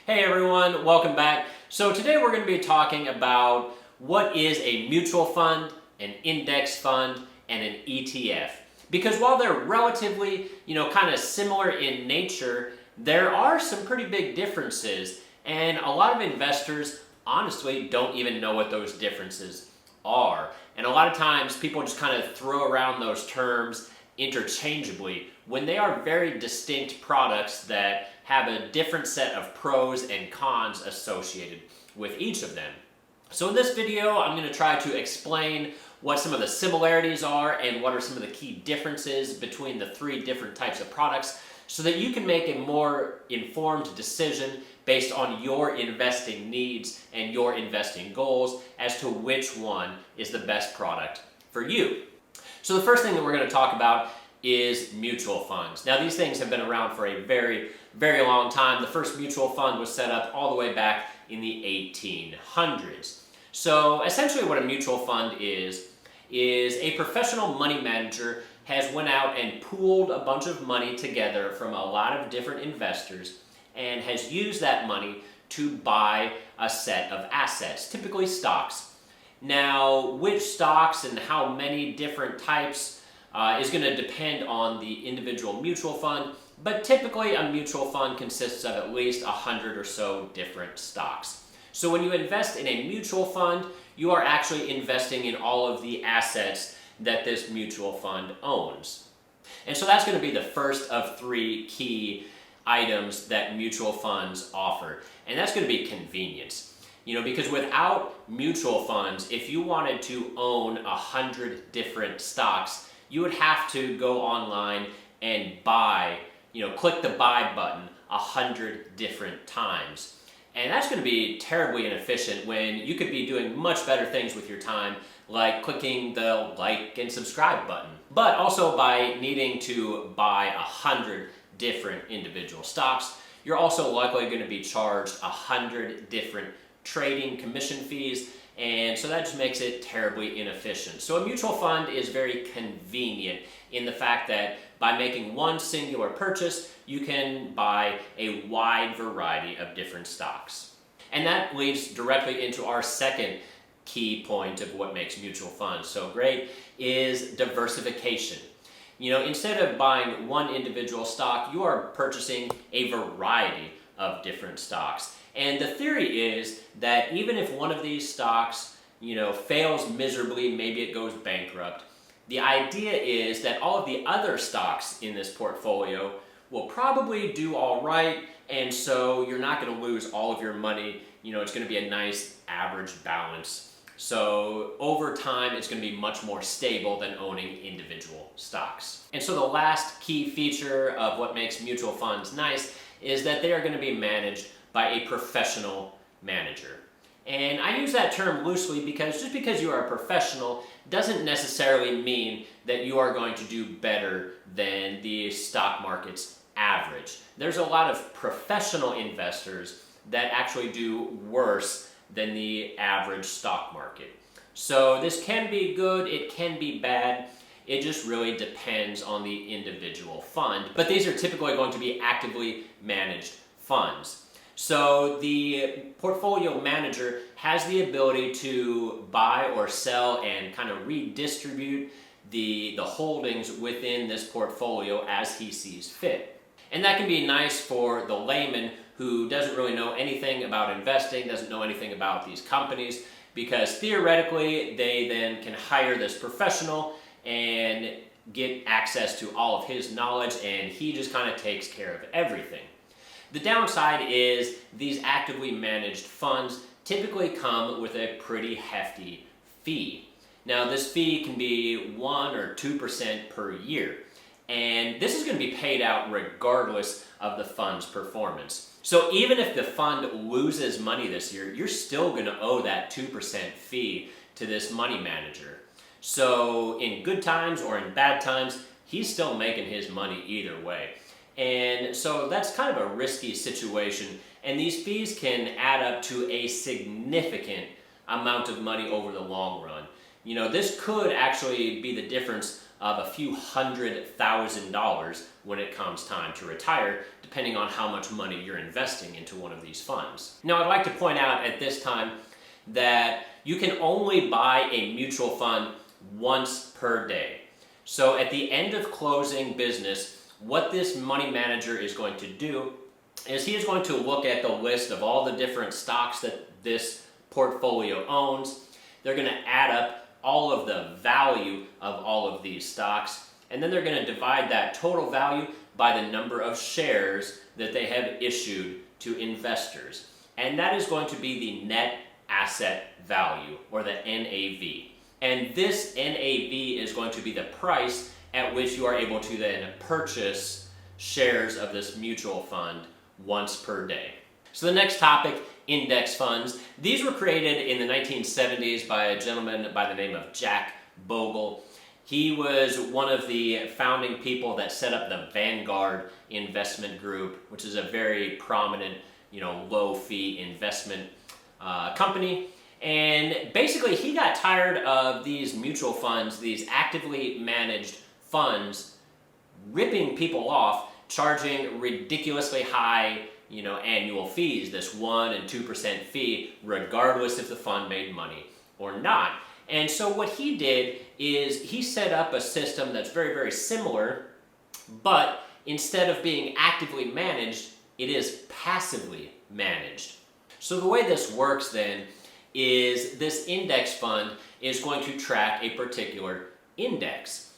Hey everyone, welcome back. So today we're going to be talking about what is a mutual fund, an index fund, and an ETF. Because while they're relatively, kind of similar in nature, there are some pretty big differences, and a lot of investors honestly don't even know what those differences are. And a lot of times people just kind of throw around those terms interchangeably when they are very distinct products that have a different set of pros and cons associated with each of them. So in this video, I'm going to try to explain what some of the similarities are and what are some of the key differences between the three different types of products so that you can make a more informed decision based on your investing needs and your investing goals as to which one is the best product for you. So the first thing that we're going to talk about is mutual funds. Now these things have been around for a very, very long time. The first mutual fund was set up all the way back in the 1800s. So essentially what a mutual fund is a professional money manager has went out and pooled a bunch of money together from a lot of different investors and has used that money to buy a set of assets, typically stocks. Now, which stocks and how many different types is going to depend on the individual mutual fund, but typically a mutual fund consists of at least 100 or so different stocks. So when you invest in a mutual fund, you are actually investing in all of the assets that this mutual fund owns. And so that's going to be the first of three key items that mutual funds offer, and that's going to be convenience. Because without mutual funds, if you wanted to own 100 different stocks, you would have to go online and buy, click the buy button 100 different times. And that's going to be terribly inefficient when you could be doing much better things with your time, like clicking the like and subscribe button. But also by needing to buy 100 different individual stocks, you're also likely going to be charged 100 different trading commission fees, and so that just makes it terribly inefficient. So a mutual fund is very convenient in the fact that by making one singular purchase, you can buy a wide variety of different stocks. And that leads directly into our second key point of what makes mutual funds so great is diversification. Instead of buying one individual stock, you are purchasing a variety of different stocks. And the theory is that even if one of these stocks, fails miserably, maybe it goes bankrupt, the idea is that all of the other stocks in this portfolio will probably do all right, and so you're not going to lose all of your money. It's going to be a nice average balance. So over time, it's going to be much more stable than owning individual stocks. And so the last key feature of what makes mutual funds nice is that they are going to be managed by a professional manager. And I use that term loosely because just because you are a professional doesn't necessarily mean that you are going to do better than the stock market's average. There's a lot of professional investors that actually do worse than the average stock market. So this can be good, it can be bad. It just really depends on the individual fund. But these are typically going to be actively managed funds. So the portfolio manager has the ability to buy or sell and kind of redistribute the holdings within this portfolio as he sees fit. And that can be nice for the layman who doesn't really know anything about investing, doesn't know anything about these companies, because theoretically they then can hire this professional and get access to all of his knowledge, and he just kind of takes care of everything. The downside is these actively managed funds typically come with a pretty hefty fee. Now this fee can be 1 or 2% per year, and this is going to be paid out regardless of the fund's performance. So even if the fund loses money this year, you're still going to owe that 2% fee to this money manager. So in good times or in bad times, he's still making his money either way. And so that's kind of a risky situation, and these fees can add up to a significant amount of money over the long run. This could actually be the difference of a few $100,000 when it comes time to retire, depending on how much money you're investing into one of these funds. Now, I'd like to point out at this time that you can only buy a mutual fund once per day. So at the end of closing business, what this money manager is going to do is he is going to look at the list of all the different stocks that this portfolio owns. They're going to add up all of the value of all of these stocks, and then they're going to divide that total value by the number of shares that they have issued to investors. And that is going to be the net asset value, or the NAV. And this NAV is going to be the price at which you are able to then purchase shares of this mutual fund once per day. So the next topic, index funds. These were created in the 1970s by a gentleman by the name of Jack Bogle. He was one of the founding people that set up the Vanguard Investment Group, which is a very prominent, low-fee investment company. And basically, he got tired of these mutual funds, these actively managed funds, ripping people off, charging ridiculously high annual fees, this 1% and 2% fee, regardless if the fund made money or not. And so what he did is he set up a system that's very, very similar, but instead of being actively managed, it is passively managed. So the way this works then is this index fund is going to track a particular index.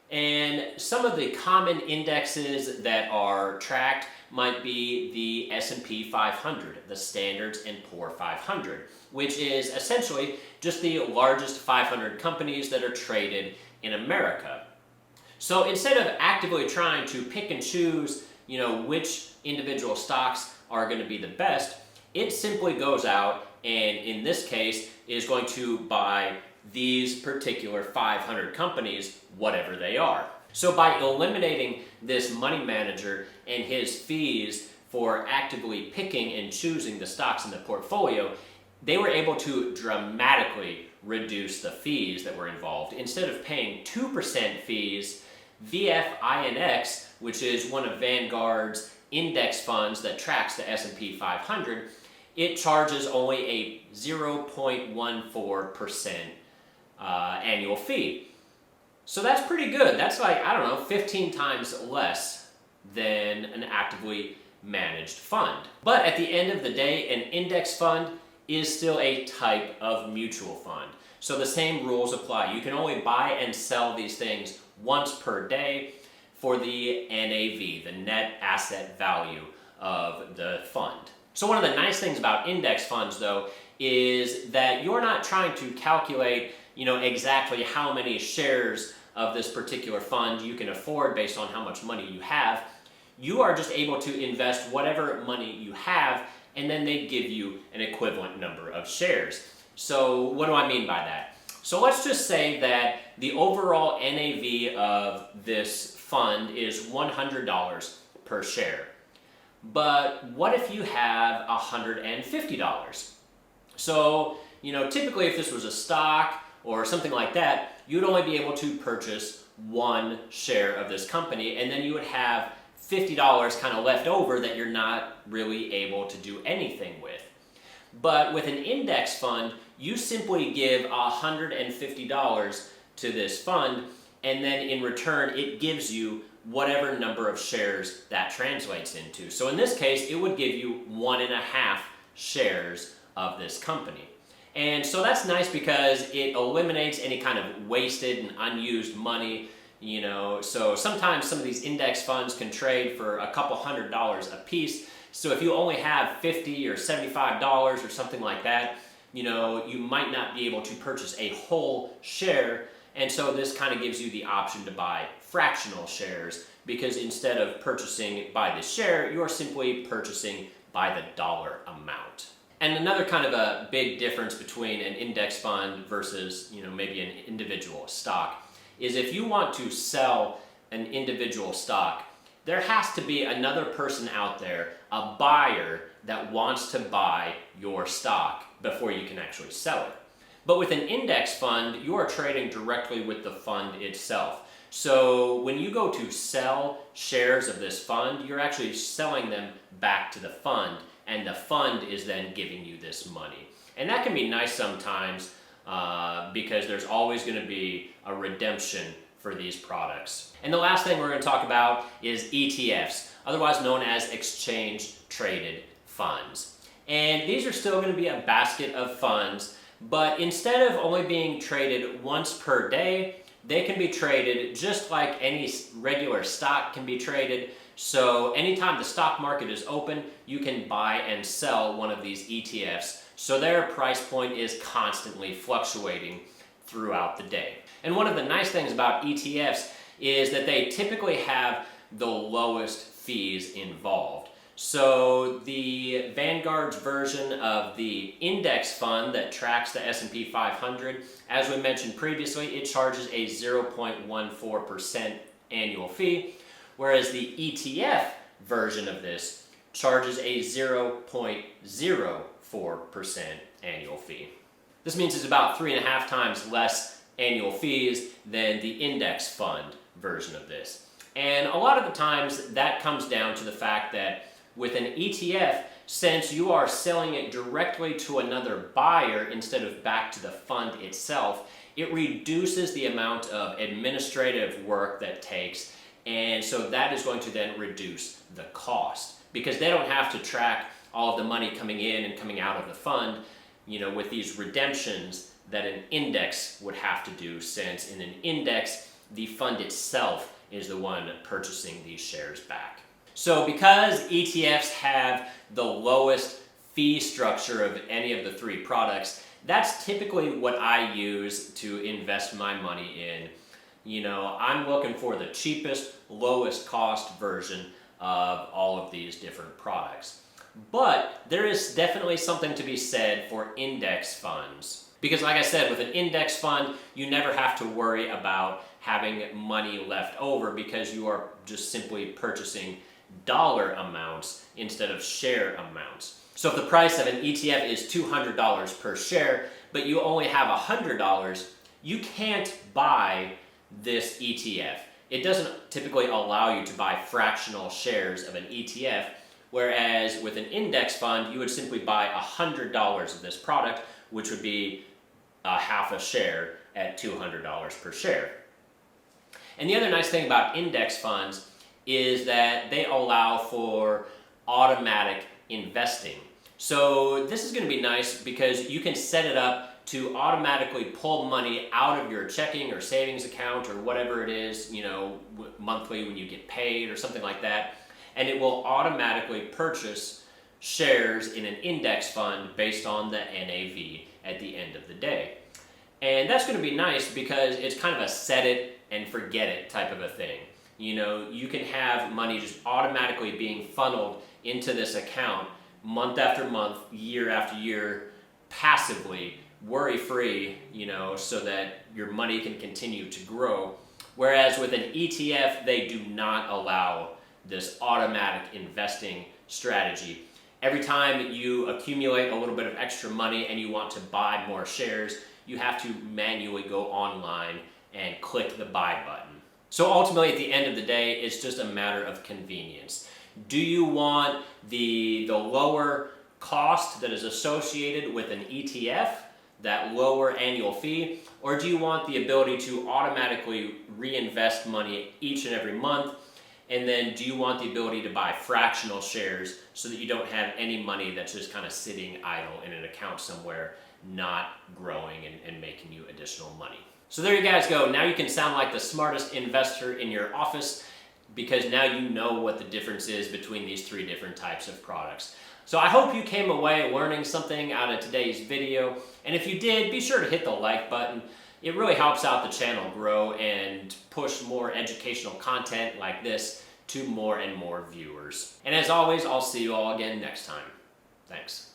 And some of the common indexes that are tracked might be the S&P 500, the Standards and Poor 500, which is essentially just the largest 500 companies that are traded in America. So instead of actively trying to pick and choose, which individual stocks are going to be the best, it simply goes out and in this case is going to buy these particular 500 companies, whatever they are. So by eliminating this money manager and his fees for actively picking and choosing the stocks in the portfolio, they were able to dramatically reduce the fees that were involved. Instead of paying 2% fees, VFINX, which is one of Vanguard's index funds that tracks the S&P 500, it charges only a 0.14% annual fee. So that's pretty good. That's 15 times less than an actively managed fund. But at the end of the day, an index fund is still a type of mutual fund. So the same rules apply. You can only buy and sell these things once per day for the NAV, the net asset value of the fund. So one of the nice things about index funds, though, is that you're not trying to calculate, exactly how many shares of this particular fund you can afford based on how much money you have. You are just able to invest whatever money you have, and then they give you an equivalent number of shares. So what do I mean by that? So let's just say that the overall NAV of this fund is $100 per share. But what if you have $150? So, typically if this was a stock or something like that, you'd only be able to purchase one share of this company, and then you would have $50 kind of left over that you're not really able to do anything with. But with an index fund, you simply give $150 to this fund, and then in return, it gives you whatever number of shares that translates into. So in this case, it would give you 1.5 shares of this company. And so that's nice because it eliminates any kind of wasted and unused money. So sometimes some of these index funds can trade for a couple $100 a piece. So if you only have $50 or $75 or something like that, you might not be able to purchase a whole share. And so this kind of gives you the option to buy fractional shares, because instead of purchasing by the share, you're simply purchasing by the dollar amount. And another kind of a big difference between an index fund versus, maybe an individual stock is if you want to sell an individual stock, there has to be another person out there, a buyer that wants to buy your stock before you can actually sell it. But with an index fund, you are trading directly with the fund itself. So when you go to sell shares of this fund, you're actually selling them back to the fund, and the fund is then giving you this money. And that can be nice sometimes because there's always going to be a redemption for these products. And the last thing we're going to talk about is ETFs, otherwise known as exchange traded funds. And these are still going to be a basket of funds, but instead of only being traded once per day, they can be traded just like any regular stock can be traded. So anytime the stock market is open, you can buy and sell one of these ETFs. So their price point is constantly fluctuating throughout the day. And one of the nice things about ETFs is that they typically have the lowest fees involved. So the Vanguard's version of the index fund that tracks the S&P 500, as we mentioned previously, it charges a 0.14% annual fee, whereas the ETF version of this charges a 0.04% annual fee. This means it's about 3.5 times less annual fees than the index fund version of this. And a lot of the times that comes down to the fact that with an ETF, since you are selling it directly to another buyer instead of back to the fund itself, it reduces the amount of administrative work that takes, and so that is going to then reduce the cost because they don't have to track all of the money coming in and coming out of the fund, with these redemptions that an index would have to do, since in an index, the fund itself is the one purchasing these shares back. So because ETFs have the lowest fee structure of any of the three products, that's typically what I use to invest my money in. I'm looking for the cheapest, lowest cost version of all of these different products. But there is definitely something to be said for index funds. Because like I said, with an index fund, you never have to worry about having money left over because you are just simply purchasing dollar amounts instead of share amounts. So if the price of an ETF is $200 per share, but you only have $100, you can't buy this ETF. It doesn't typically allow you to buy fractional shares of an ETF, whereas with an index fund, you would simply buy $100 of this product, which would be half a share at $200 per share. And the other nice thing about index funds is that they allow for automatic investing. So this is going to be nice because you can set it up to automatically pull money out of your checking or savings account or whatever it is, monthly when you get paid or something like that, and it will automatically purchase shares in an index fund based on the NAV at the end of the day. And that's going to be nice because it's kind of a set it and forget it type of a thing. You can have money just automatically being funneled into this account month after month, year after year, passively, worry-free, so that your money can continue to grow. Whereas with an ETF, they do not allow this automatic investing strategy. Every time you accumulate a little bit of extra money and you want to buy more shares, you have to manually go online and click the buy button. So ultimately, at the end of the day, it's just a matter of convenience. Do you want the lower cost that is associated with an ETF, that lower annual fee, or do you want the ability to automatically reinvest money each and every month? And then do you want the ability to buy fractional shares so that you don't have any money that's just kind of sitting idle in an account somewhere, not growing and making you additional money? So there you guys go. Now you can sound like the smartest investor in your office because now you know what the difference is between these three different types of products. So I hope you came away learning something out of today's video. And if you did, be sure to hit the like button. It really helps out the channel grow and push more educational content like this to more and more viewers. And as always, I'll see you all again next time. Thanks.